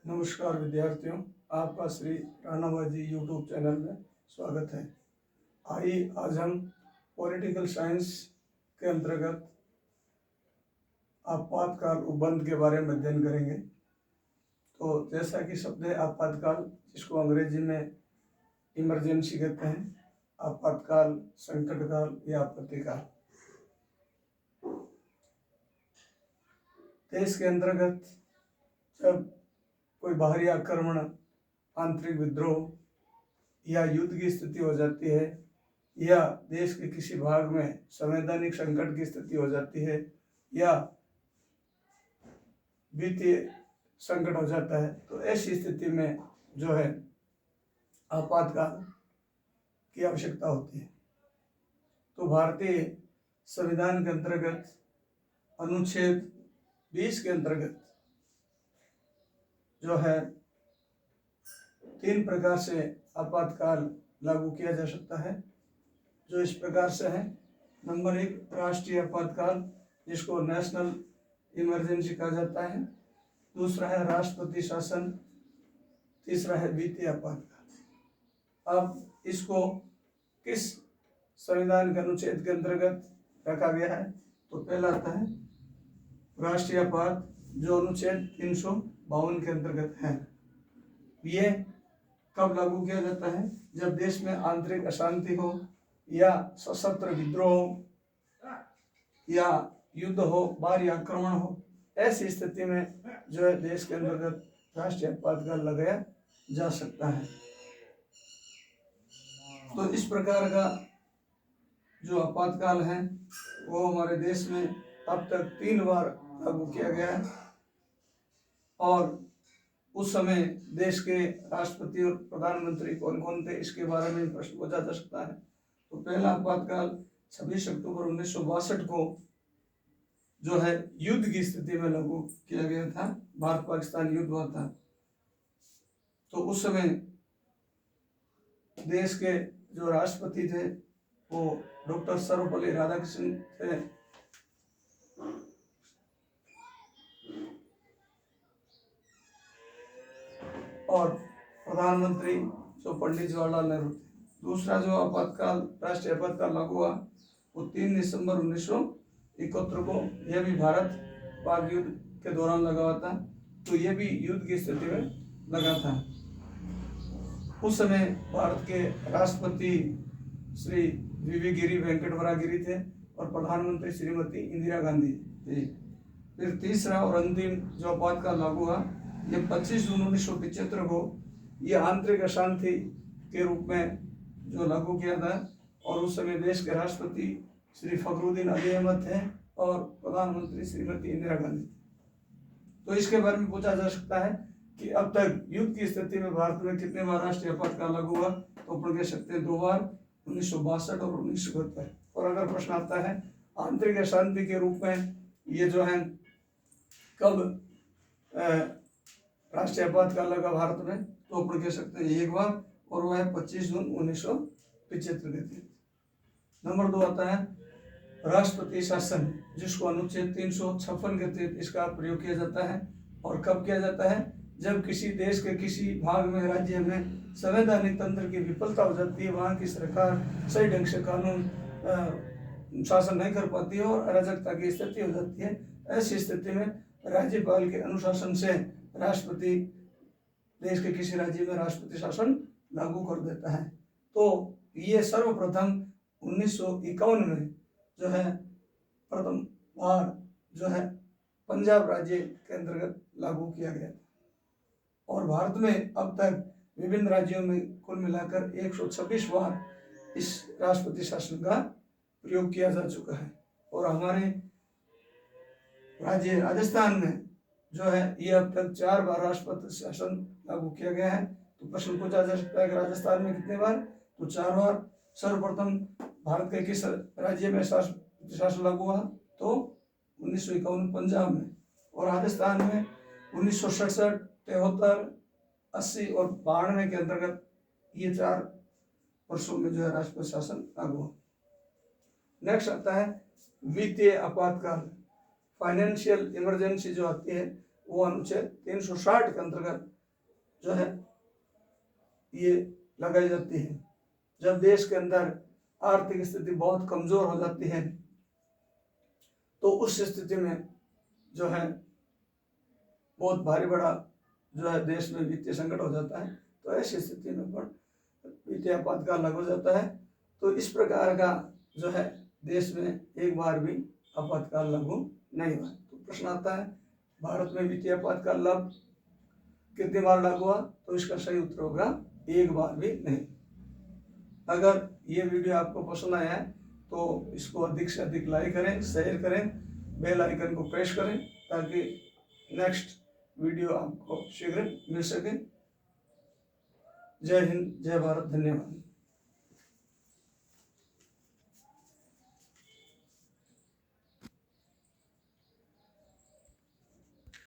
नमस्कार विद्यार्थियों, आपका श्री राणाबाजी यूट्यूब चैनल में स्वागत है। आइए आज हम पॉलिटिकल साइंस के अंतर्गत आपातकाल उपबंध के बारे में अध्ययन करेंगे। तो जैसा कि शब्द है आपातकाल, जिसको अंग्रेजी में इमरजेंसी कहते हैं, आपातकाल, संकटकाल या आपत्तिकाल। देश के अंतर्गत जब कोई बाहरी आक्रमण, आंतरिक विद्रोह या युद्ध की स्थिति हो जाती है, या देश के किसी भाग में संवैधानिक संकट की स्थिति हो जाती है, या वित्तीय संकट हो जाता है, तो ऐसी स्थिति में जो है आपातकाल की आवश्यकता होती है। तो भारतीय संविधान के अंतर्गत अनुच्छेद 20 के अंतर्गत जो है 3 प्रकार से आपातकाल लागू किया जा सकता है, जो इस प्रकार से है। नंबर 1, राष्ट्रीय आपातकाल, जिसको नेशनल इमरजेंसी कहा जाता है। दूसरा है राष्ट्रपति शासन। तीसरा है वित्तीय आपातकाल। अब इसको किस संविधान के अनुच्छेद के अंतर्गत रखा गया है? तो पहला आता है राष्ट्रीय आपात, जो अनुच्छेद 352 के अंतर्गत है। ये कब लागू किया जाता है? जब देश में आंतरिक अशांति हो, या सशस्त्र विद्रोह हो, या युद्ध हो, बाहरी आक्रमण हो। ऐसी स्थिति में जो है देश के अंतर्गत राष्ट्रीय आपातकाल लगाया जा सकता है। तो इस प्रकार का जो आपातकाल है वो हमारे देश में अब तक 3 बार लागू किया गया है, और उस समय देश के राष्ट्रपति और प्रधानमंत्री कौन कौन थे, इसके बारे में प्रश्न पूछा जा सकता है। तो पहला आपातकाल 26 अक्टूबर 1962 को जो है युद्ध की स्थिति में लागू किया गया था। भारत पाकिस्तान युद्ध हुआ था, तो उस समय देश के जो राष्ट्रपति थे वो डॉक्टर सर्वपल्ली राधाकृष्णन थे, और प्रधानमंत्री जो पंडित जवाहरलाल नेहरू थे। दूसरा जो आपातकाल, राष्ट्रीय आपातकाल लागू हुआ, वो 3 दिसंबर 1971 को, यह भी भारत पाक युद्ध के दौरान लगा हुआ था। तो यह भी युद्ध की स्थिति में लगा था। उस समय भारत के राष्ट्रपति श्री वी गिरी वेंकट गिरी थे, और प्रधानमंत्री श्रीमती इंदिरा गांधी थी। फिर तीसरा और अंतिम जो आपातकाल लागू हुआ, ये 25 जून 1975 को ये आंतरिक अशांति के रूप में जो लागू किया था, और उस समय देश के राष्ट्रपति श्री फखरुद्दीन अली अहमद थे, और प्रधानमंत्री श्रीमती इंदिरा गांधी। तो इसके बारे में पूछा जा सकता है कि अब तक युद्ध की स्थिति में भारत में कितने बार राष्ट्रीय आपातकाल लागू हुआ? तो अपन कह सकते हैं 2 बार, 1962 और 1971। और अगर प्रश्न आता है आंतरिक अशांति के रूप में ये जो है कब राष्ट्रीय आपातकाल लगा भारत में, तो अपन कह सकते हैं 1 बार, और वह है 25 जून 1975 के दिन। नंबर 2 आता है राष्ट्रपति शासन, जिसको अनुच्छेद 356 के तहत इसका प्रयोग किया जाता है। और कब किया जाता है? जब किसी देश के किसी भाग में, राज्य में संवैधानिक तंत्र की विफलता हो जाती है, वहाँ की सरकार सही ढंग से कानून शासन नहीं कर पाती है और अराजकता की स्थिति हो जाती है। ऐसी स्थिति में राज्यपाल के अनुशासन से राष्ट्रपति देश के किसी राज्य में राष्ट्रपति शासन लागू कर देता है। तो ये सर्वप्रथम 1951 में जो है प्रथम बार जो है पंजाब राज्य के अंतर्गत लागू किया गया, और भारत में अब तक विभिन्न राज्यों में कुल मिलाकर 126 बार इस राष्ट्रपति शासन का प्रयोग किया जा चुका है। और हमारे राज्य राजस्थान में जो है ये अब तक 4 बार राष्ट्रपति शासन लागू किया गया है। तो प्रश्न पूछा जा सकता है कि राजस्थान में कितने बार? तो 4 बार। सर्वप्रथम भारत के किस राज्य में शासन लागू हुआ? तो 1951 पंजाब में, और राजस्थान में 1967, 73, 80 और 92 के अंतर्गत ये 4 वर्षों में जो है राष्ट्रपति शासन लागू हुआ। नेक्स्ट आता है वित्तीय आपातकाल। फाइनेंशियल इमरजेंसी जो आती है वो अनुच्छेद 360 के अंतर्गत जो है ये लगाई जाती है। जब देश के अंदर आर्थिक स्थिति बहुत कमजोर हो जाती है तो उस स्थिति में जो है बहुत भारी बड़ा जो है देश में वित्तीय संकट हो जाता है, तो ऐसी स्थिति में पर वित्तीय आपातकाल लागू हो जाता है। तो इस प्रकार का जो है देश में एक बार भी आपातकाल लागू नहीं हुआ। तो प्रश्न आता है भारत में वित्तीय आपातकाल लाभ कितनी बार लागू हुआ, तो इसका सही उत्तर होगा एक बार भी नहीं। अगर ये वीडियो आपको पसंद आया है तो इसको अधिक से अधिक लाइक करें, शेयर करें, बेल आइकन को प्रेस करें ताकि नेक्स्ट वीडियो आपको शीघ्र मिल सके। जय हिंद, जय भारत, धन्यवाद।